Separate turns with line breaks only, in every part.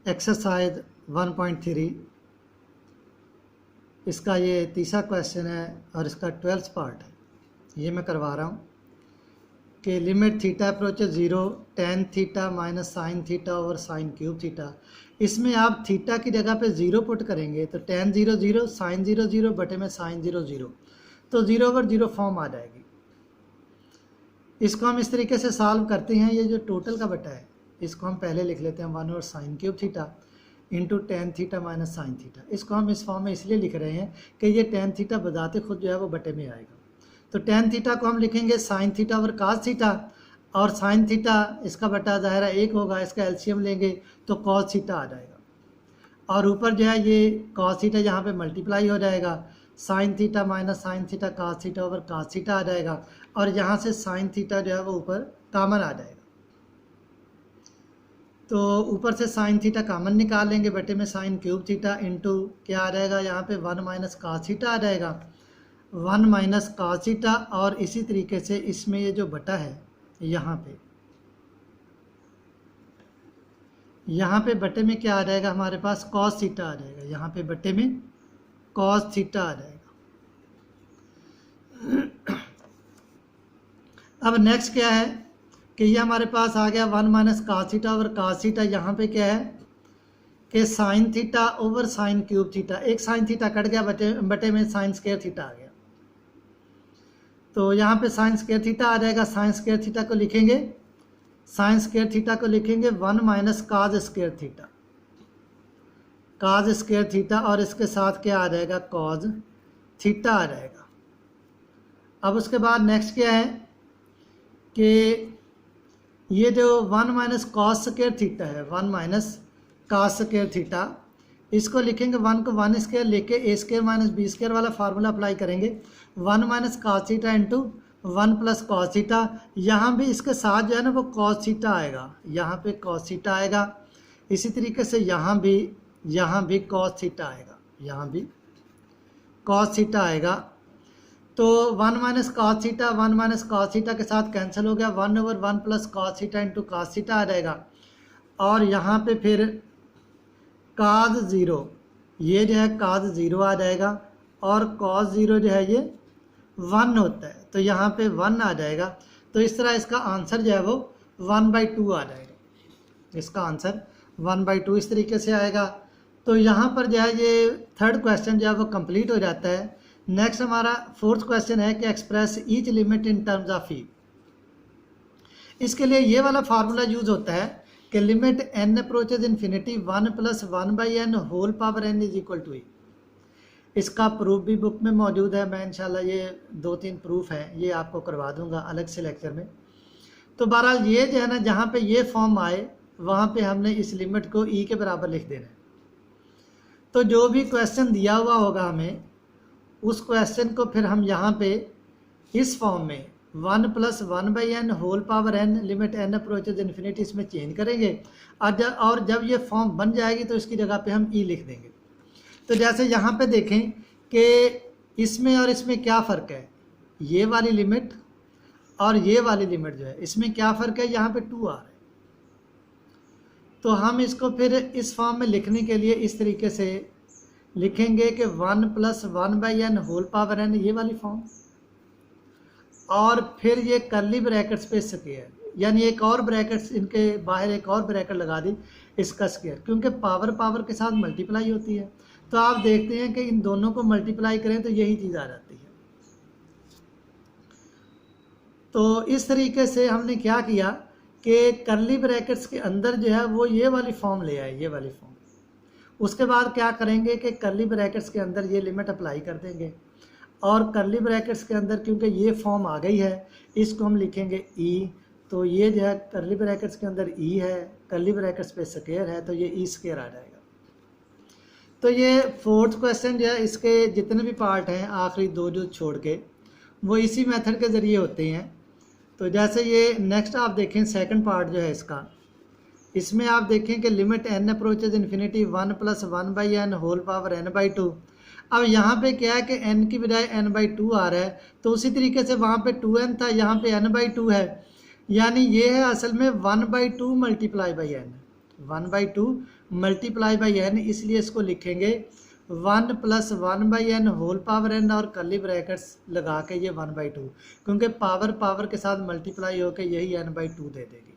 Exercise 1.3 इसका ये तीसरा क्वेश्चन है और इसका 12th पार्ट है। ये मैं करवा रहा हूँ कि limit theta approaches 0 tan theta minus sine theta over sine cube theta. इसमें आप थीटा की जगह पे 0 पुट करेंगे तो tan 0 0 साइन 0 0 बटे में साइन 0 0, तो 0/0 फॉर्म आ जाएगी। इसको हम इस तरीके से सॉल्व करते हैं। ये जो टोटल का बटा है इसको हम पहले लिख लेते हैं 1 over sine cube theta into tan theta minus sine theta. इसको हम इस फॉर्म में इसलिए लिख रहे हैं कि ये tan थीटा बजाते खुद जो है वो बटे में आएगा। तो tan थीटा को हम लिखेंगे sine theta over cos theta, और साइन थीटा इसका बटा ज़ाहिर 1 होगा, इसका एलसीएम लेंगे तो cos थीटा आ जाएगा। और ऊपर जो है ये cos थीटा यहाँ पे मल्टीप्लाई हो जाएगा, sine theta minus sine theta cos theta over cos theta आ जाएगा, और यहाँ से साइन थीटा जो है वो ऊपर कॉमन आ जाएगा। तो ऊपर से साइन थीटा कॉमन निकाल लेंगे, बटे में साइन क्यूब थीटा इंटू क्या आ जाएगा यहाँ पे 1 माइनस cos थीटा आ जाएगा, 1 माइनस cos थीटा। और इसी तरीके से इसमें ये जो बटा है यहाँ पे बटे में क्या आ जाएगा हमारे पास cos थीटा आ जाएगा, यहाँ पे बटे में cos थीटा आ जाएगा। अब नेक्स्ट क्या है कि ये हमारे पास आ गया 1 minus cos theta over cos theta. यहाँ पे क्या है कि sine theta over sine cube theta, एक साइन थीटा कट गया, बटे में साइन स्क्वायर थीटा आ गया। तो यहाँ पे साइन स्क्वायर थीटा आ जाएगा। साइन स्क्वायर थीटा को लिखेंगे 1 minus cos square theta, cos square theta, और इसके साथ क्या आ जाएगा cos थीटा आ जाएगा। अब उसके बाद नेक्स्ट क्या है कि ये जो 1 माइनस cos स्क्वायर थीटा है, 1 माइनस cos स्क्वायर थीटा, इसको लिखेंगे 1 को 1 स्क्वायर लेके a square minus b square वाला फार्मूला अप्लाई करेंगे। 1 minus cos theta into 1 plus cos theta. यहाँ भी इसके साथ जो है ना वो cos थीटा आएगा, यहाँ पे cos थीटा आएगा। इसी तरीके से यहाँ भी cos थीटा आएगा, यहाँ भी cos थीटा आएगा। तो 1 minus cos theta 1 minus cos theta के साथ कैंसिल हो गया, 1 over 1 plus cos theta into cos theta आ जाएगा। और यहाँ पे फिर cos 0, ये जो है cos 0 आ जाएगा, और cos 0 जो है ये 1 होता है, तो यहाँ पे 1 आ जाएगा। तो इस तरह इसका आंसर जो है वो 1/2 आ जाएगा। इसका आंसर 1/2 इस तरीके से आएगा। तो यहाँ पर जो है ये थर्ड क्वेश्चन जो है वो कंप्लीट हो जाता है। नेक्स्ट हमारा फोर्थ क्वेश्चन है कि express each limit in terms of E. इसके लिए ये वाला फार्मूला यूज होता है कि limit n approaches infinity 1 plus 1/n whole power n is equal to E. इसका प्रूफ भी बुक में मौजूद है। मैं इंशाल्लाह ये 2-3 प्रूफ हैं, ये आपको करवा दूंगा अलग से लेक्चर में। तो बहरहाल ये जो है ना, जहाँ पे ये फॉर्म आए वहाँ पे हमने इस लिमिट को ई के बराबर लिख देना है। तो जो भी क्वेश्चन दिया हुआ होगा हमें, उस क्वेश्चन को फिर हम यहाँ पे इस फॉर्म में 1 plus 1/n whole power n limit n approaches infinity इसमें चेंज करेंगे, और जब ये फॉर्म बन जाएगी तो इसकी जगह पे हम ई लिख देंगे। तो जैसे यहाँ पे देखें कि इसमें और इसमें क्या फ़र्क है, ये वाली लिमिट और ये वाली लिमिट जो है इसमें क्या फ़र्क है, यहाँ पे 2 आ रहा है। तो हम इसको फिर इस फॉर्म में लिखने के लिए इस तरीके से लिखेंगे कि 1 plus 1/n whole power n, ये वाली फॉर्म, और फिर ये कर्ली ब्रैकेट्स पे स्क्वायर, यानी एक और ब्रैकेट्स इनके बाहर एक और ब्रैकेट लगा दी, इसका स्क्वायर, क्योंकि पावर के साथ मल्टीप्लाई होती है। तो आप देखते हैं कि इन दोनों को मल्टीप्लाई करें तो यही चीज़ आ जाती है। तो इस तरीके से हमने क्या किया कि कर्ली ब्रैकेट्स के अंदर जो है वो ये वाली फॉर्म ले आए, ये वाली फॉर्म। उसके बाद क्या करेंगे कि कर्ली ब्रैकेट्स के अंदर ये लिमिट अप्लाई कर देंगे, और कर्ली ब्रैकेट्स के अंदर क्योंकि ये फॉर्म आ गई है इसको हम लिखेंगे ई। तो ये जो है कर्ली ब्रैकेट्स के अंदर ई है, कर्ली ब्रैकेट्स पे स्क्वायर है, तो ये ई स्क्वायर आ जाएगा। तो ये फोर्थ क्वेश्चन जो है, इसके जितने भी पार्ट हैं आखिरी 2 जो छोड़ के, वो इसी मेथड के ज़रिए होते हैं। तो जैसे ये नेक्स्ट आप देखें सेकंड पार्ट जो है इसका, इसमें आप देखें कि limit n approaches infinity 1 plus 1/n whole power n/2। अब यहाँ पे क्या है कि n की बजाय n/2 आ रहा है, तो उसी तरीके से वहाँ पे 2n था, यहाँ पे n/2 है, यानी ये है असल में 1/2 multiply by n। 1/2 multiply by n, इसलिए इसको लिखेंगे 1 + 1/n होल पावर n और कर्ली ब्रैकेट्स लगा के ये 1/2, क्योंकि पावर पावर के साथ मल्टीप्लाई होकर यही n/2 दे देगी।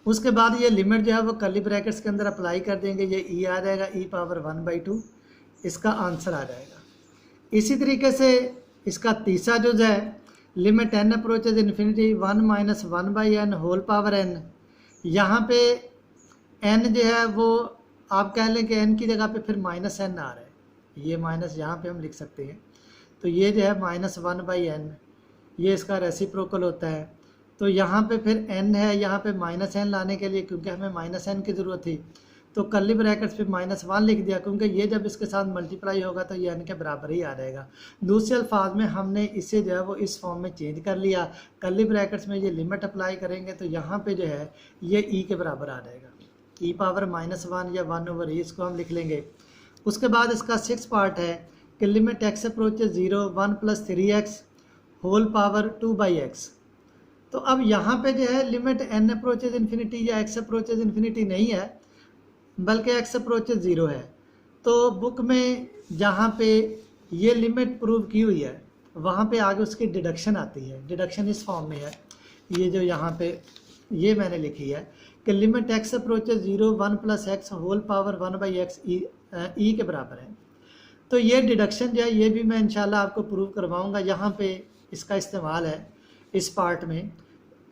उसके बाद ये लिमिट जो है वो कर्ली ब्रैकेट्स के अंदर अप्लाई कर देंगे, ये e आ जाएगा e⁻1/2, इसका आंसर आ जाएगा। इसी तरीके से इसका तीसरा जो है limit n approaches infinity 1 - 1/n whole power n, यहाँ पे n जो है वो आप कह लें कि n की जगह पे फिर -n आ रहा है, ये माइनस यहाँ पे हम लिख सकते हैं, तो ये जो है -1/n, ये इसका रेसिप्रोकल होता है। तो यहाँ पे फिर n है, यहाँ पे -n लाने के लिए क्योंकि हमें -n की ज़रूरत थी, तो कर्ली ब्रैकेट्स पे -1 लिख दिया, क्योंकि ये जब इसके साथ मल्टीप्लाई होगा तो ये n के बराबर ही आ जाएगा। दूसरे अल्फाज में हमने इसे जो है वो इस फॉर्म में चेंज कर लिया, कर्ली ब्रैकेट्स में ये लिमिट अप्लाई करेंगे तो यहाँ पे जो है ये e के बराबर आ जाएगा, e⁻−1 या 1/e इसको हम लिख लेंगे। उसके बाद इसका 6 पार्ट है कि limit x approaches 0 1 + 3x whole power 2/x। तो अब यहाँ पे जो है लिमिट n अप्रोचेज इन्फिनिटी या x अप्रोचेज इन्फिनिटी नहीं है, बल्कि x अप्रोचेज 0 है। तो बुक में जहाँ पे ये लिमिट प्रूव की हुई है वहाँ पे आगे उसकी डिडक्शन आती है, डिडक्शन इस फॉर्म में है, ये जो यहाँ पे ये मैंने लिखी है कि limit x approaches 0 1 + x whole power 1/x e के बराबर है। तो ये डिडक्शन जो है ये भी मैं इंशाल्लाह आपको प्रूव करवाऊँगा, यहाँ पे इसका इस्तेमाल है इस पार्ट में।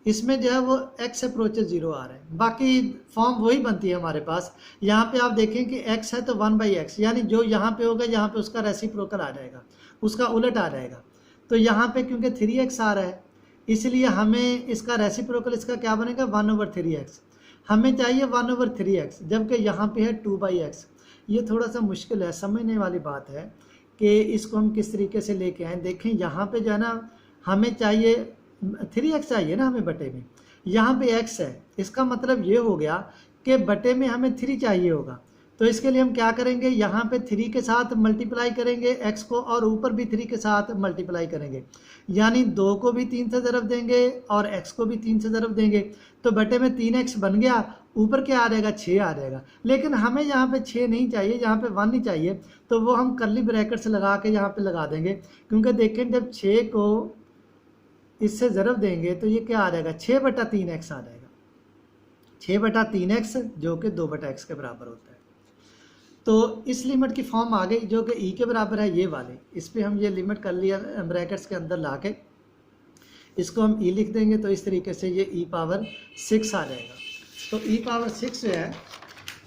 इसमें जो है वो x अप्रोचेज 0 आ रहा है, बाकी फॉर्म वही बनती है हमारे पास। यहाँ पे आप देखें कि x है तो 1/x, यानी जो यहाँ पे होगा यहाँ पे उसका रेसिप्रोकल आ जाएगा, उसका उलट आ जाएगा। तो यहाँ पे क्योंकि 3x आ रहा है इसलिए हमें इसका रेसिप्रोकल इसका क्या बनेगा 1/3x, हमें चाहिए 1/3x, जबकि यहाँ पे है 2/x। ये थोड़ा सा मुश्किल है, समझने वाली बात है कि इसको हम किस तरीके से लेके आएँ। देखें यहाँ पे जो है ना हमें चाहिए 3x चाहिए ना हमें बटे में, यहाँ पे x है, इसका मतलब ये हो गया कि बटे में हमें 3 चाहिए होगा। तो इसके लिए हम क्या करेंगे, यहाँ पे 3 के साथ मल्टीप्लाई करेंगे x को और ऊपर भी 3 के साथ मल्टीप्लाई करेंगे, यानी 2 को भी 3 से ज़रब देंगे और x को भी 3 से ज़रब देंगे, तो बटे में 3x बन गया, ऊपर क्या आ जाएगा 6 आ जाएगा। लेकिन हमें यहाँ पे 6 नहीं चाहिए, यहाँ पे 1 ही चाहिए, तो वो हम कर्ली ब्रैकेट्स लगा के यहाँ पे लगा देंगे, क्योंकि देखें जब 6 को इससे ज़रब देंगे तो ये क्या आ जाएगा 6/3x आ जाएगा, 6/3x जो कि 2/x के बराबर होता है। तो इस लिमिट की फॉर्म आ गई जो कि e के बराबर है ये वाले, इस पर हम ये लिमिट कर लिया ब्रैकेट्स के अंदर ला के इसको हम e लिख देंगे, तो इस तरीके से ये e⁻6 आ जाएगा। तो e⁻6 जो है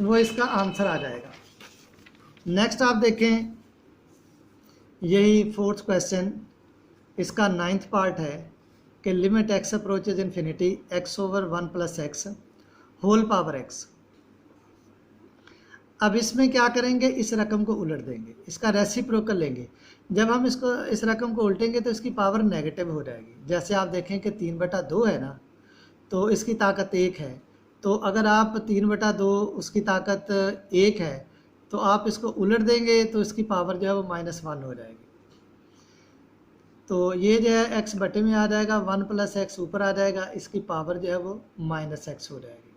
वो इसका आंसर आ जाएगा। नेक्स्ट आप देखें, यही 4th क्वेश्चन, इसका 9th पार्ट है कि limit x approaches infinity x/1 + x whole power x। अब इसमें क्या करेंगे, इस रकम को उलट देंगे, इसका रेसिप्रोकल लेंगे। जब हम इसको इस रकम को उल्टेंगे तो इसकी पावर नेगेटिव हो जाएगी। जैसे आप देखें कि 3/2 है ना, तो इसकी ताकत 1 है, तो अगर आप 3/2 उसकी ताकत 1 है तो आप इसको उलट देंगे तो इसकी पावर जो है वो -1 हो जाएगी। तो ये जो है x बटे में आ जाएगा, 1 + x ऊपर आ जाएगा, इसकी पावर जो है वो -x हो जाएगी।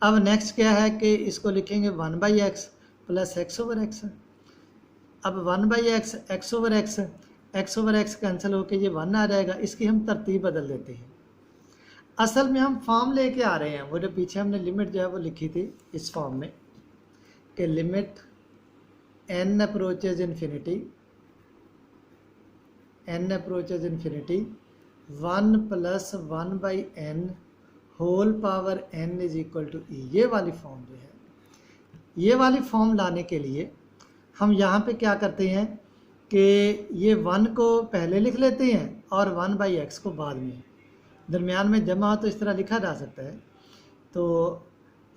अब नेक्स्ट क्या है कि इसको लिखेंगे 1/x + x/x। अब 1/x x/x, x/x कैंसिल होके ये 1 आ जाएगा, इसकी हम तरतीब बदल देते हैं। असल में हम फॉर्म लेके आ रहे हैं, वो जो पीछे हमने लिमिट जो है वो लिखी थी इस फॉर्म में कि limit n approaches infinity 1 + 1/n whole power n = e। ये वाली फॉर्म जो है, ये वाली फॉर्म लाने के लिए हम यहाँ पे क्या करते हैं कि ये 1 को पहले लिख लेते हैं और 1/x को बाद में, दरमियान में जमा हो तो इस तरह लिखा जा सकता है। तो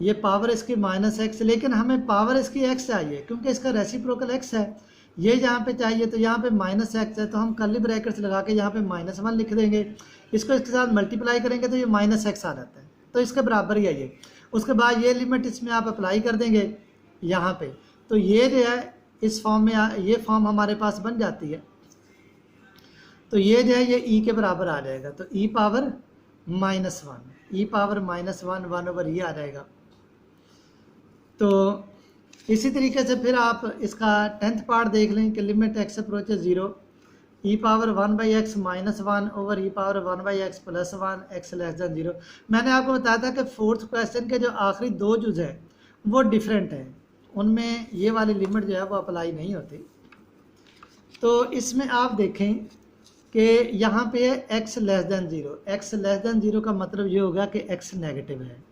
ये पावर इसकी -x, लेकिन हमें पावर इसकी x चाहिए क्योंकि इसका रेसिप्रोकल x है, ये यहाँ पे चाहिए, तो यहाँ पे -x है, तो हम कर्ली ब्रैकेट्स लगा के यहाँ पे -1 लिख देंगे, इसको इसके साथ मल्टीप्लाई करेंगे तो ये -x आ जाता है, तो इसके बराबर ही है ये। उसके बाद ये लिमिट इसमें आप अप्लाई कर देंगे यहाँ पे, तो ये जो है इस फॉर्म में ये फॉर्म हमारे पास बन जाती है। तो ये जो है ये e के बराबर आ जाएगा, तो e⁻ -1, ई पावर -1 1/e आ जाएगा। तो इसी तरीके से फिर आप इसका 10th पार्ट देख लें कि लिमिट x अप्रोचेज 0, ई पावर 1/x -1 ओवर ई पावर 1/x +1 x < 0। मैंने आपको बताया था कि 4th क्वेश्चन के जो आखिरी 2 जुज हैं वो डिफरेंट हैं, उनमें ये वाली लिमिट जो है वो अप्लाई नहीं होती। तो इसमें आप देखें कि यहाँ पे है x < 0, x < 0 का मतलब ये होगा कि x नेगेटिव है।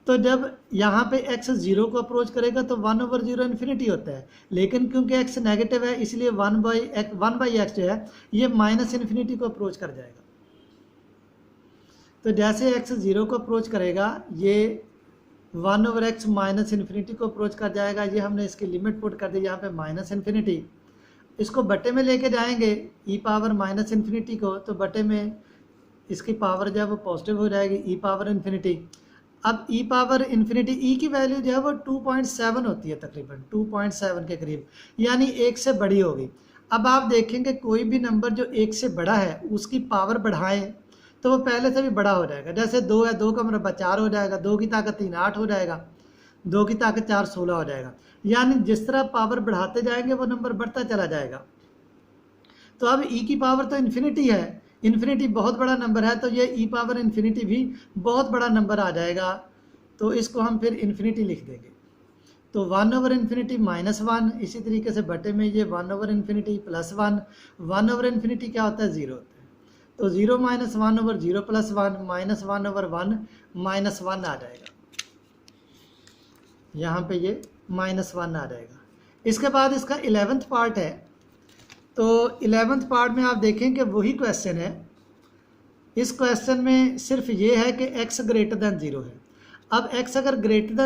तो जब यहाँ पे x 0 को अप्रोच करेगा तो 1/0 इन्फिनिटी होता है, लेकिन क्योंकि x नेगेटिव है इसलिए 1/x जो है ये -∞ को अप्रोच कर जाएगा। तो जैसे x 0 को अप्रोच करेगा ये 1/x -∞ को अप्रोच कर जाएगा। ये हमने इसकी लिमिट पुट कर दी यहाँ पे -∞। इसको बटे में लेके जाएंगे ई पावर -∞ को, तो बटे में इसकी पावर जो है वो पॉजिटिव हो जाएगी, ई पावर इन्फिनिटी। अब ई पावर इन्फिनिटी ई की वैल्यू जो है वो 2.7 होती है, तकरीबन 2.7 के करीब, यानी 1 से बड़ी होगी। अब आप देखेंगे कोई भी नंबर जो 1 से बड़ा है उसकी पावर बढ़ाएं तो वो पहले से भी बड़ा हो जाएगा। जैसे 2 है, 2 का मरबा 4 हो जाएगा, 2 की ताकत 3 8 हो जाएगा, 2 की ताकत 4 16 हो जाएगा। यानी जिस तरह पावर बढ़ाते जाएंगे वो नंबर बढ़ता चला जाएगा। तो अब ई की पावर तो इन्फिनिटी है, इन्फिनिटी बहुत बड़ा नंबर है, तो ये ई पावर इन्फिनिटी भी बहुत बड़ा नंबर आ जाएगा। तो इसको हम फिर इन्फिनिटी लिख देंगे। तो 1/∞ -1, इसी तरीके से बटे में ये 1/∞ +1, 1/∞ क्या होता है 0 होता है। तो 0 - 1/0 +1 -1/1 -1 आ जाएगा, यहाँ पे ये -1 आ जाएगा। इसके बाद इसका 11th पार्ट है। तो 11th पार्ट में आप देखें कि वही क्वेश्चन है। इस क्वेश्चन में सिर्फ ये है कि x > 0 है। अब x अगर >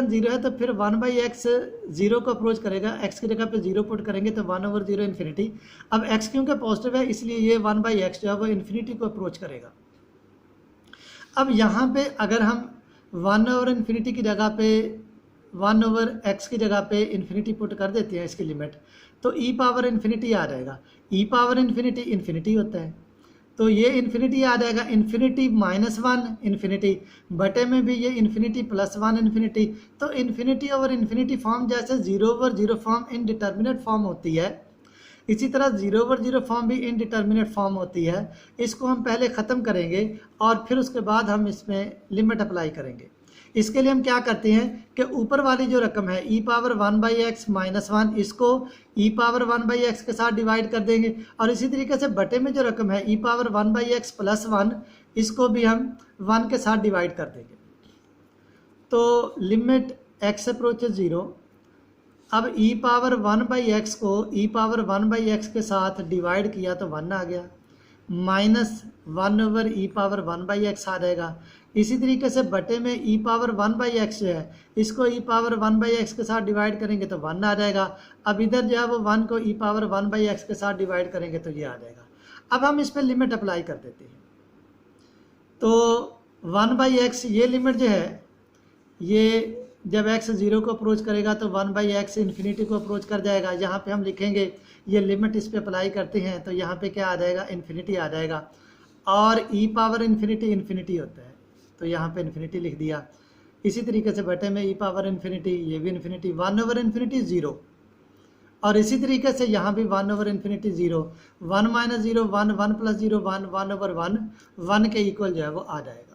0 है तो फिर 1/x 0 को अप्रोच करेगा, x की जगह पे 0 पुट करेंगे तो 1/0 इन्फिनिटी। अब x क्योंकि पॉजिटिव है इसलिए ये 1/x जो है वो इन्फिनिटी को अप्रोच करेगा। अब यहाँ पे अगर हम 1/∞ की जगह पे 1/x की जगह पे इन्फिनिटी पुट कर देते हैं इसकी लिमिट, तो ई पावर इन्फिनिटी आ जाएगा। ई पावर इन्फिनिटी होता है, तो ये इन्फिनिटी आ जाएगा, इन्फिनिटी -1 इन्फिनिटी, बटे में भी ये इन्फिनिटी +1 इन्फिनिटी। तो इन्फिनिटी ओवर इन्फिनिटी फॉर्म जैसे 0/0 फॉर्म इनडिटर्मिनेट फॉर्म होती है, इसी तरह 0/0 फॉर्म भी इनडिटर्मिनेट फॉर्म होती है। इसको हम पहले ख़त्म करेंगे और फिर उसके बाद हम इसमें लिमिट अप्लाई करेंगे। इसके लिए हम क्या करते हैं कि ऊपर वाली जो रकम है ई पावर 1/x -1, इसको ई पावर 1/x के साथ डिवाइड कर देंगे, और इसी तरीके से बटे में जो रकम है ई पावर 1/x +1, इसको भी हम 1 के साथ डिवाइड कर देंगे। तो लिमिट x अप्रोचेज 0। अब ई पावर 1/x को ई पावर 1/x के साथ डिवाइड किया तो 1 आ गया, -1 ई पावर 1/x आ जाएगा। इसी तरीके से बटे में ई पावर 1/x जो है इसको ई पावर 1/x के साथ डिवाइड करेंगे तो 1 आ जाएगा। अब इधर जो है वो 1 को ई पावर 1/x के साथ डिवाइड करेंगे तो ये आ जाएगा। अब हम इस पर लिमिट अप्लाई कर देते हैं। तो 1/x ये लिमिट जो है ये जब x 0 को अप्रोच करेगा तो 1/x इन्फिनिटी को अप्रोच कर जाएगा। यहाँ पे हम लिखेंगे ये लिमिट इस पे अप्लाई करते हैं तो यहाँ पे क्या आ जाएगा, इन्फिनिटी आ जाएगा। और ई पावर इन्फिनिटी होता है तो यहाँ पे इन्फिनिटी लिख दिया। इसी तरीके से बटे में ई पावर इन्फिनिटी, ये भी इन्फिनिटी, 1/∞ 0, और इसी तरीके से यहाँ भी 1/∞ 0, 1 - 0 1, 1 + 0 1, 1/1 1 के इक्वल जो है वो आ जाएगा।